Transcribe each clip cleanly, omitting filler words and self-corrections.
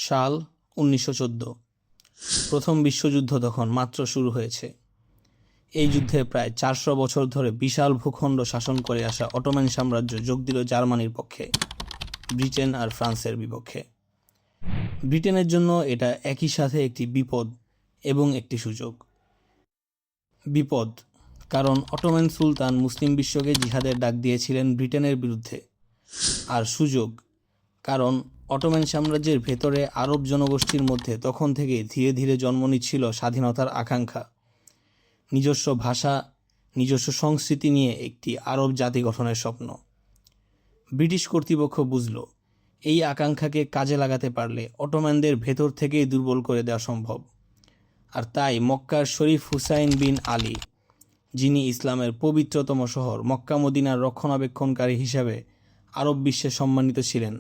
সাল 1914। প্রথম বিশ্বযুদ্ধ তখন মাত্র শুরু হয়েছে। এই যুদ্ধে প্রায় 400 বছর ধরে বিশাল ভূখণ্ড শাসন করে আসা অটোমান সাম্রাজ্য যোগ দিল জার্মানির পক্ষে, ব্রিটেন আর ফ্রান্সের বিপক্ষে। ব্রিটেনের জন্য এটা একই সাথে একটি বিপদ এবং একটি সুযোগ। বিপদ, কারণ অটোমান সুলতান মুসলিম বিশ্বকে জিহাদের ডাক দিয়েছিলেন ব্রিটেনের বিরুদ্ধে। আর সুযোগ, কারণ অটোমান সাম্রাজ্যের ভেতরে আরব জনগোষ্ঠীর মধ্যে তখন থেকে ধীরে ধীরে জন্ম নিচ্ছিল স্বাধীনতার আকাঙ্ক্ষা, নিজস্ব ভাষা, নিজস্ব সংস্কৃতি নিয়ে একটি আরব জাতি গঠনের স্বপ্ন। ব্রিটিশ কর্তৃপক্ষ বুঝল, এই আকাঙ্ক্ষাকে কাজে লাগাতে পারলে অটোমানদের ভেতর থেকেই দুর্বল করে দেওয়া সম্ভব। আর তাই মক্কার শরীফ হুসাইন বিন আলী, যিনি ইসলামের পবিত্রতম শহর মক্কা মদিনার রক্ষণাবেক্ষণকারী হিসাবে আরব বিশ্বে সম্মানিত ছিলেন,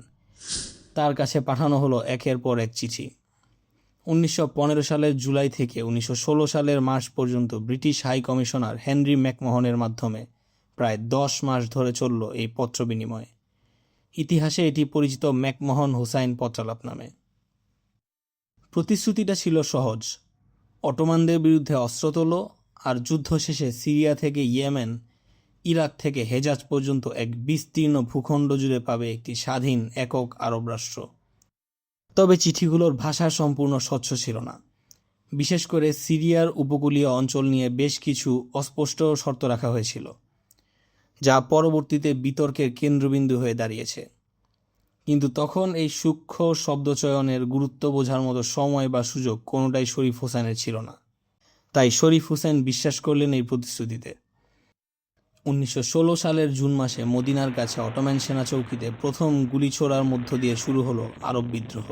তার কাছে পাঠানো হলো একের পর এক চিঠি। 1915 সালের জুলাই থেকে 1916 সালের মার্চ পর্যন্ত ব্রিটিশ হাই কমিশনার হেনরি ম্যাকমোহনের মাধ্যমে প্রায় 10 মাস ধরে চলল এই পত্র বিনিময়। ইতিহাসে এটি পরিচিত ম্যাকমোহন হুসাইন পত্রালাপ নামে। প্রতিশ্রুতিটা ছিল সহজ, অটোমানদের বিরুদ্ধে অস্ত্র তোলো আর যুদ্ধ শেষে সিরিয়া থেকে ইয়েমেন, ইরাক থেকে হেজাজ পর্যন্ত এক বিস্তীর্ণ ভূখণ্ড জুড়ে পাবে একটি স্বাধীন একক আরব রাষ্ট্র। তবে চিঠিগুলোর ভাষা সম্পূর্ণ স্বচ্ছ ছিল না। বিশেষ করে সিরিয়ার উপকূলীয় অঞ্চল নিয়ে বেশ কিছু অস্পষ্ট শর্ত রাখা হয়েছিল, যা পরবর্তীতে বিতর্কের কেন্দ্রবিন্দু হয়ে দাঁড়িয়েছে। কিন্তু তখন এই সূক্ষ্ম শব্দচয়নের গুরুত্ব বোঝার মতো সময় বা সুযোগ কোনোটাই শরীফ হোসেনের ছিল না। তাই শরীফ হোসেন বিশ্বাস করলেন এই প্রতিশ্রুতিতে। 1916 সালের জুন মাসে মদিনার কাছে অটোমান সেনা চৌকিতে প্রথম গুলি ছোড়ার মধ্য দিয়ে শুরু হলো আরব বিদ্রোহ।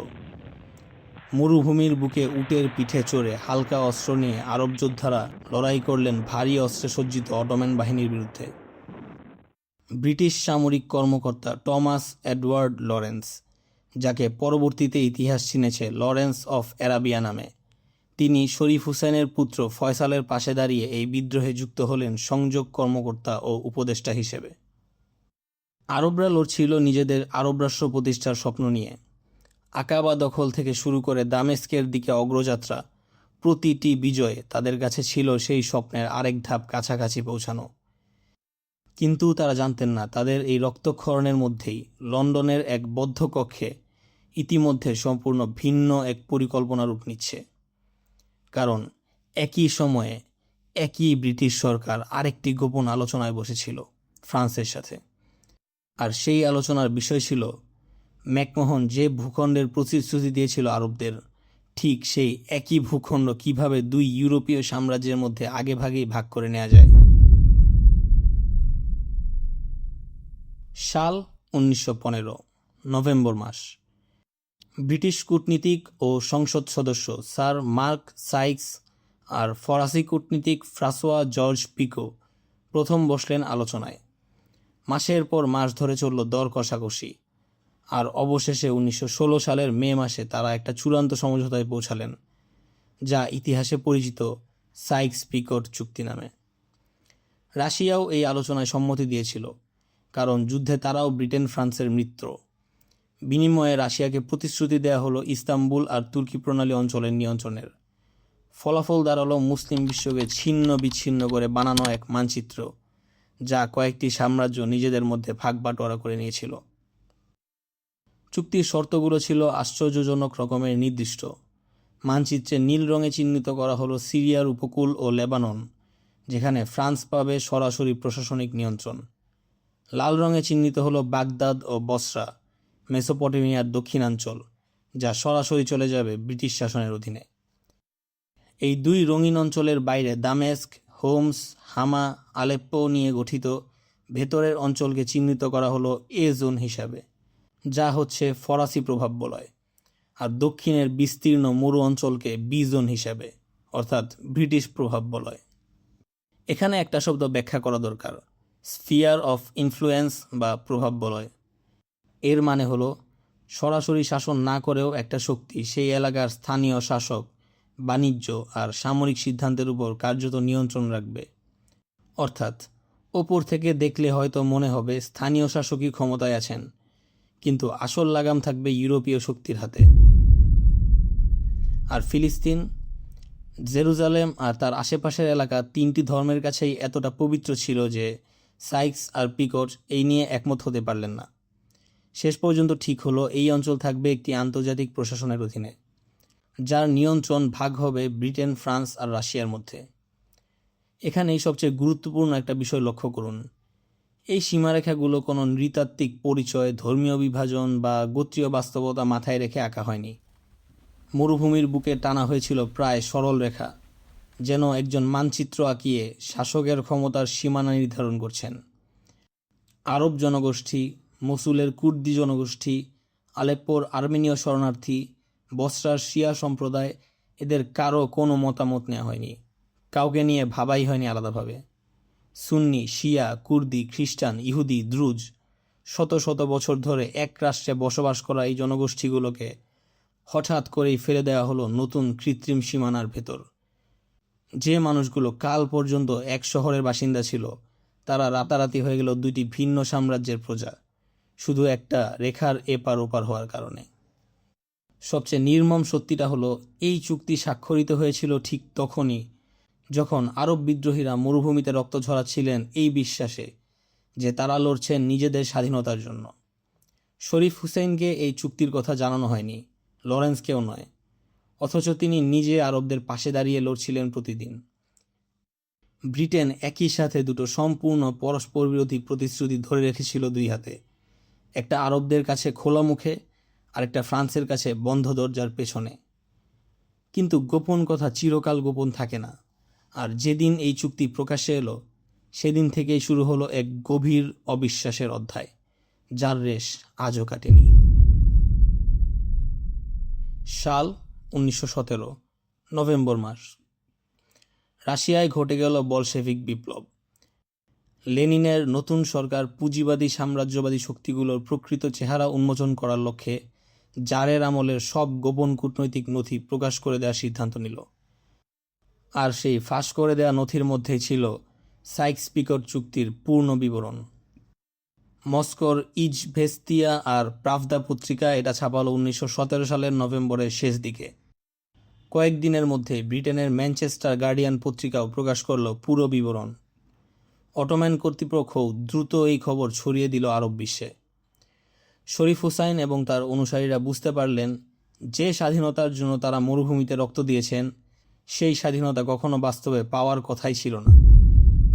মরুভূমির বুকে উটের পিঠে চড়ে হালকা অস্ত্র নিয়ে আরব যোদ্ধারা লড়াই করলেন ভারী অস্ত্রে সজ্জিত অটোমান বাহিনীর বিরুদ্ধে। ব্রিটিশ সামরিক কর্মকর্তা টমাস এডওয়ার্ড লরেন্স, যাকে পরবর্তীতে ইতিহাস চিনেছে লরেন্স অফ অ্যারাবিয়া নামে, তিনি শরীফ হুসেনের পুত্র ফয়সালের পাশে দাঁড়িয়ে এই বিদ্রোহে যুক্ত হলেন সংযোগ কর্মকর্তা ও উপদেষ্টা হিসেবে। আরবরা লড়ছিল নিজেদের আরব রাষ্ট্র প্রতিষ্ঠার স্বপ্ন নিয়ে। আকাবা দখল থেকে শুরু করে দামেস্কের দিকে অগ্রযাত্রা, প্রতিটি বিজয় তাদের কাছে ছিল সেই স্বপ্নের আরেক ধাপ কাছাকাছি পৌঁছানো। কিন্তু তারা জানতেন না, তাদের এই রক্তক্ষরণের মধ্যেই লন্ডনের এক বদ্ধ কক্ষে ইতিমধ্যে সম্পূর্ণ ভিন্ন এক পরিকল্পনা রূপ নিচ্ছে। কারণ একই সময়ে একই ব্রিটিশ সরকার আরেকটি গোপন আলোচনায় বসেছিল ফ্রান্সের সাথে। আর সেই আলোচনার বিষয় ছিল ম্যাকমোহন যে ভূখণ্ডের প্রতিশ্রুতি দিয়েছিল আরবদের, ঠিক সেই একই ভূখণ্ড কিভাবে দুই ইউরোপীয় সাম্রাজ্যের মধ্যে আগেভাগেই ভাগ করে নেওয়া যায়। সাল 1915, নভেম্বর মাস। ব্রিটিশ কূটনীতিক ও সংসদ সদস্য স্যার মার্ক সাইক্স আর ফরাসি কূটনীতিক ফ্রাঁসোয়া জর্জ পিকো প্রথম বসলেন আলোচনায়। মাসের পর মাস ধরে চলল দর কষাকষি, আর অবশেষে 1916 সালের মে মাসে তারা একটা চূড়ান্ত সমঝোতায় পৌঁছালেন, যা ইতিহাসে পরিচিত সাইক্স পিকোট চুক্তি নামে। রাশিয়াও এই আলোচনায় সম্মতি দিয়েছিল, কারণ যুদ্ধে তারাও ব্রিটেন ফ্রান্সের মিত্র। বিনিময়ে রাশিয়াকে প্রতিশ্রুতি দেওয়া হলো ইস্তাম্বুল আর তুর্কি প্রণালী অঞ্চলের নিয়ন্ত্রণের। ফলাফল দাঁড়ালো মুসলিম বিশ্বকে ছিন্ন বিচ্ছিন্ন করে বানানো এক মানচিত্র, যা কয়েকটি সাম্রাজ্য নিজেদের মধ্যে ভাগ বাটোয়ারা করে নিয়েছিল। চুক্তির শর্তগুলো ছিল আশ্চর্যজনক রকমের নির্দিষ্ট। মানচিত্রে নীল রঙে চিহ্নিত করা হলো সিরিয়ার উপকূল ও লেবানন, যেখানে ফ্রান্স পাবে সরাসরি প্রশাসনিক নিয়ন্ত্রণ। লাল রঙে চিহ্নিত হলো বাগদাদ ও বসরা, মেসোপটেমিয়ার দক্ষিণাঞ্চল, যা সরাসরি চলে যাবে ব্রিটিশ শাসনের অধীনে। এই দুই রঙিন অঞ্চলের বাইরে দামেস্ক, হোমস, হামা, আলেপ্পো নিয়ে গঠিত ভেতরের অঞ্চলকে চিহ্নিত করা হলো এ জোন হিসাবে, যা হচ্ছে ফরাসি প্রভাব বলয়, আর দক্ষিণের বিস্তীর্ণ মরু অঞ্চলকে বি জোন হিসাবে, অর্থাৎ ব্রিটিশ প্রভাব বলয়। এখানে একটা শব্দ ব্যাখ্যা করা দরকার, স্ফিয়ার অফ ইনফ্লুয়েন্স বা প্রভাব বলয়। এর মানে হলো সরাসরি শাসন না করেও একটা শক্তি সেই এলাকার স্থানীয় শাসক, বাণিজ্য আর সামরিক সিদ্ধান্তের উপর কার্যত নিয়ন্ত্রণ রাখবে। অর্থাৎ ওপর থেকে দেখলে হয়তো মনে হবে স্থানীয় শাসকই ক্ষমতায় আছেন, কিন্তু আসল লাগাম থাকবে ইউরোপীয় শক্তির হাতে। আর ফিলিস্তিন, জেরুজালেম আর তার আশেপাশের এলাকা তিনটি ধর্মের কাছেই এতটা পবিত্র ছিল যে সাইক্স আর পিকট এই নিয়ে একমত হতে পারলেন না। শেষ পর্যন্ত ঠিক হলো এই অঞ্চল থাকবে একটি আন্তর্জাতিক প্রশাসনের অধীনে, যার নিয়ন্ত্রণ ভাগ হবে ব্রিটেন, ফ্রান্স আর রাশিয়ার মধ্যে। এখানেই সবচেয়ে গুরুত্বপূর্ণ একটা বিষয় লক্ষ্য করুন। এই সীমারেখাগুলো কোনো নৃতাত্ত্বিক পরিচয়, ধর্মীয় বিভাজন বা গোত্রীয় বাস্তবতা মাথায় রেখে আঁকা হয়নি। মরুভূমির বুকে টানা হয়েছিল প্রায় সরল রেখা, যেন একজন মানচিত্র আঁকিয়ে শাসকের ক্ষমতার সীমানা নির্ধারণ করছেন। আরব জনগোষ্ঠী, মসুলের কুর্দি জনগোষ্ঠী, আলেপ্পোর আর্মেনীয় শরণার্থী, বসরার শিয়া সম্প্রদায়, এদের কারো কোনো মতামত নেওয়া হয়নি, কাউকে নিয়ে ভাবাই হয়নি আলাদাভাবে। সুন্নি, শিয়া, কুর্দি, খ্রিস্টান, ইহুদি, দ্রুজ, শত শত বছর ধরে এক রাষ্ট্রে বসবাস করা এই জনগোষ্ঠীগুলোকে হঠাৎ করেই ফেলে দেওয়া হলো নতুন কৃত্রিম সীমানার ভেতর। যে মানুষগুলো কাল পর্যন্ত এক শহরের বাসিন্দা ছিল, তারা রাতারাতি হয়ে গেল দুইটি ভিন্ন সাম্রাজ্যের প্রজা, শুধু একটা রেখার এপার ওপার হওয়ার কারণে। সবচেয়ে নির্মম সত্যিটা হলো, এই চুক্তি স্বাক্ষরিত হয়েছিল ঠিক তখনই যখন আরব বিদ্রোহীরা মরুভূমিতে রক্ত ঝরাচ্ছিলেন এই বিশ্বাসে যে তারা লড়ছেন নিজেদের স্বাধীনতার জন্য। শরীফ হুসেইনকে এই চুক্তির কথা জানানো হয়নি, লরেন্সকেও নয়, অথচ তিনি নিজে আরবদের পাশে দাঁড়িয়ে লড়ছিলেন প্রতিদিন। ব্রিটেন একই সাথে দুটো সম্পূর্ণ পরস্পর বিরোধী প্রতিশ্রুতি ধরে রেখেছিল দুই হাতে, একটা আরবদের কাছে খোলা মুখে, আরেকটা ফ্রান্সের কাছে বন্ধ দরজার পেছনে। কিন্তু গোপন কথা চিরকাল গোপন থাকে না, আর যেদিন এই চুক্তি প্রকাশ্যে এলো সেদিন থেকেই শুরু হলো এক গভীর অবিশ্বাসের অধ্যায়, যার রেশ আজও কাটেনি। সাল 1917, নভেম্বর মাস। রাশিয়ায় ঘটে গেল বলশেভিক বিপ্লব। লেনিনের নতুন সরকার পুঁজিবাদী সাম্রাজ্যবাদী শক্তিগুলোর প্রকৃত চেহারা উন্মোচন করার লক্ষ্যে জারের আমলের সব গোপন কূটনৈতিক নথি প্রকাশ করে দেওয়ার সিদ্ধান্ত নিল। আর সেই ফাঁস করে দেওয়া নথির মধ্যেই ছিল সাইক্স-পিকট চুক্তির পূর্ণ বিবরণ। মস্কোর ইজভেস্তিয়া আর প্রাভদা পত্রিকা এটা ছাপালো 1917 সালের নভেম্বরের শেষ দিকে। কয়েকদিনের মধ্যে ব্রিটেনের ম্যানচেস্টার গার্ডিয়ান পত্রিকাও প্রকাশ করল পুরো বিবরণ। অটোম্যান কর্তৃপক্ষ দ্রুত এই খবর ছড়িয়ে দিল আরব বিশ্বে। শরীফ হুসাইন এবং তার অনুসারীরা বুঝতে পারলেন যে স্বাধীনতার জন্য তারা মরুভূমিতে রক্ত দিয়েছেন, সেই স্বাধীনতা কখনো বাস্তবে পাওয়ার কথাই ছিল না।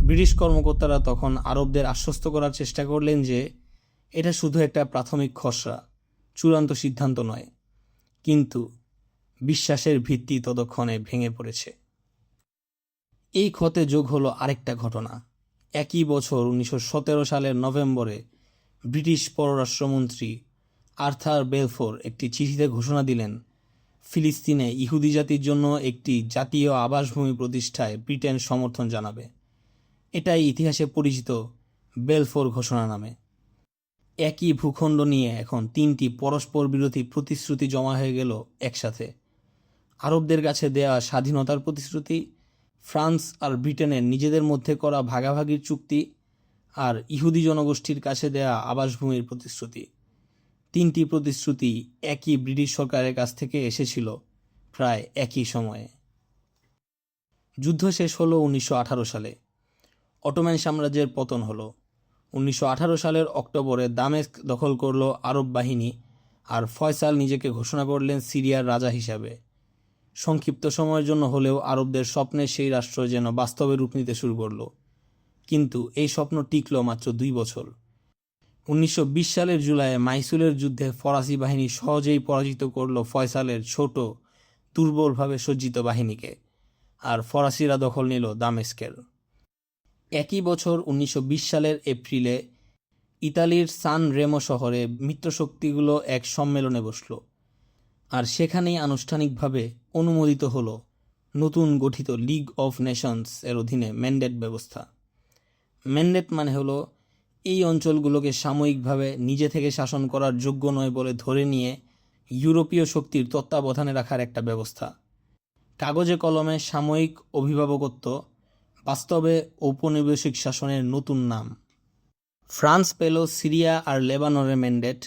ব্রিটিশ কর্মকর্তারা তখন আরবদের আশ্বস্ত করার চেষ্টা করলেন যে এটা শুধু একটা প্রাথমিক খসড়া, চূড়ান্ত সিদ্ধান্ত নয়। কিন্তু বিশ্বাসের ভিত্তি ততক্ষণে ভেঙে পড়েছে। এই ক্ষতে যোগ হলো আরেকটা ঘটনা। একই বছর 1917 সালের নভেম্বরে ব্রিটিশ পররাষ্ট্রমন্ত্রী আর্থার বেলফোর একটি চিঠিতে ঘোষণা দিলেন ফিলিস্তিনে ইহুদি জাতির জন্য একটি জাতীয় আবাসভূমি প্রতিষ্ঠায় ব্রিটেন সমর্থন জানাবে। এটাই ইতিহাসে পরিচিত বেলফোর ঘোষণা নামে। একই ভূখণ্ড নিয়ে এখন তিনটি পরস্পর বিরোধী প্রতিশ্রুতি জমা হয়ে গেল একসাথে। আরবদের কাছে দেয়া স্বাধীনতার প্রতিশ্রুতি, ফ্রান্স আর ব্রিটেনের নিজেদের মধ্যে করা ভাগাভাগির চুক্তি, আর ইহুদি জনগোষ্ঠীর কাছে দেয়া আবাসভূমির প্রতিশ্রুতি। তিনটি প্রতিশ্রুতি একই ব্রিটিশ সরকারের কাছ থেকে এসেছিল প্রায় একই সময়ে। যুদ্ধ শেষ হলো 1918 সালে। অটোম্যান সাম্রাজ্যের পতন হলো। 1918 সালের অক্টোবরে দামেস্ক দখল করল আরব বাহিনী, আর ফয়সাল নিজেকে ঘোষণা করলেন সিরিয়ার রাজা হিসাবে। সংক্ষিপ্ত সময়ের জন্য হলেও আরবদের স্বপ্নের সেই রাষ্ট্র যেন বাস্তবে রূপ নিতে শুরু করল। কিন্তু এই স্বপ্ন টিকল মাত্র 2 বছর। 1920 সালের জুলাইয়ে মাইসুলের যুদ্ধে ফরাসি বাহিনী সহজেই পরাজিত করল ফয়সালের ছোট, দুর্বলভাবে সজ্জিত বাহিনীকে, আর ফরাসিরা দখল নিল দামেস্কের। একই বছর 1920 সালের এপ্রিলে ইতালির সান রেমো শহরে মিত্রশক্তিগুলো এক সম্মেলনে বসল, আর সেখানেই আনুষ্ঠানিকভাবে অনুমোদিত হলো নতুন গঠিত লিগ অফ নেশনস এর অধীনে ম্যান্ডেট ব্যবস্থা। ম্যান্ডেট মানে হলো এই অঞ্চলগুলোকে সাময়িকভাবে নিজে থেকে শাসন করার যোগ্য নয় বলে ধরে নিয়ে ইউরোপীয় শক্তির তত্ত্বাবধানে রাখার একটা ব্যবস্থা। কাগজে কলমে সাময়িক অভিভাবকত্ব, বাস্তবে ঔপনিবেশিক শাসনের নতুন নাম। ফ্রান্স পেল সিরিয়া আর লেবাননের ম্যান্ডেট,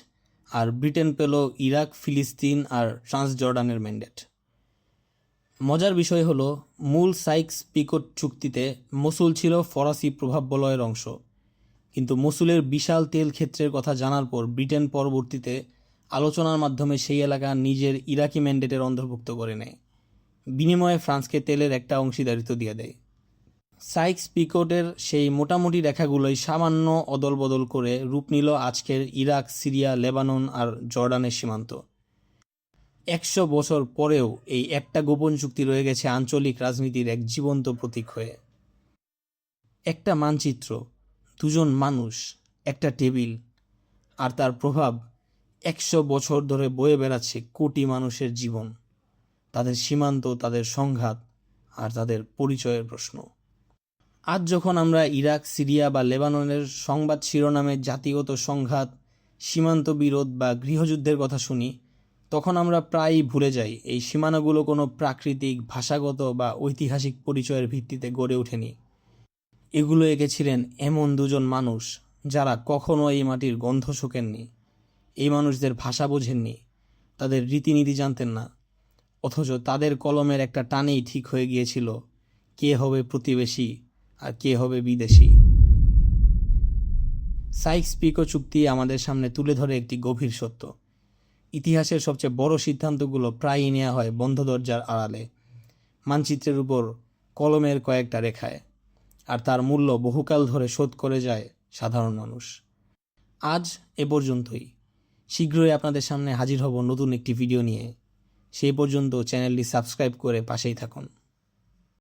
আর ব্রিটেন পেল ইরাক, ফিলিস্তিন আর ট্রান্সজর্ডানের ম্যান্ডেট। মজার বিষয় হলো, মূল সাইক্স-পিকোট চুক্তিতে মসুল ছিল ফরাসি প্রভাববলয়ের অংশ, কিন্তু মসুলের বিশাল তেল ক্ষেত্রের কথা জানার পর ব্রিটেন পরবর্তীতে আলোচনার মাধ্যমে সেই এলাকা নিজের ইরাকি ম্যান্ডেটের অন্তর্ভুক্ত করে নেয়। বিনিময়ে ফ্রান্সকে তেলের একটা অংশীদারিত্ব দিয়ে দেয়। সাইক্স-পিকোটের সেই মোটামুটি রেখাগুলোই সামান্য অদলবদল করে রূপ নিল আজকের ইরাক, সিরিয়া, লেবানন আর জর্ডানের সীমান্ত। 100 বছর পরেও এই একটা গোপন চুক্তি রয়ে গেছে আঞ্চলিক রাজনীতির এক জীবন্ত প্রতীক হয়ে। একটা মানচিত্র, দুজন মানুষ, একটা টেবিল, আর তার প্রভাব 100 বছর ধরে বয়ে বেড়াচ্ছে কোটি মানুষের জীবন, তাদের সীমান্ত, তাদের সংঘাত আর তাদের পরিচয়ের প্রশ্ন। আজ যখন আমরা ইরাক, সিরিয়া বা লেবাননের সংবাদ শিরোনামে জাতিগত সংঘাত, সীমান্ত বিরোধ বা গৃহযুদ্ধের কথা শুনি, তখন আমরা প্রায়ই ভুলে যাই এই সীমানাগুলো কোনো প্রাকৃতিক, ভাষাগত বা ঐতিহাসিক পরিচয়ের ভিত্তিতে গড়ে ওঠেনি। এগুলো এঁকেছিলেন এমন দুজন মানুষ যারা কখনো এই মাটির গন্ধ শোকেননি, এই মানুষদের ভাষা বোঝেননি, তাদের রীতিনীতি জানতেন না, অথচ তাদের কলমের একটা টানেই ঠিক হয়ে গিয়েছিল কে হবে প্রতিবেশী আর কে হবে বিদেশি। সাইক্স-পিকো চুক্তি আমাদের সামনে তুলে ধরে একটি গভীর সত্য: ইতিহাসের সবচেয়ে বড় সিদ্ধান্তগুলো প্রায়ই নেওয়া হয় বন্ধ দরজার আড়ালে, মানচিত্রের উপর কলমের কয়েকটা রেখায়, আর তার মূল্য বহুকাল ধরে শোধ করে যায় সাধারণ মানুষ। আজ এ পর্যন্তই। শীঘ্রই আপনাদের সামনে হাজির হব নতুন একটি ভিডিও নিয়ে। সেই পর্যন্ত চ্যানেলটি সাবস্ক্রাইব করে পাশেই থাকুন।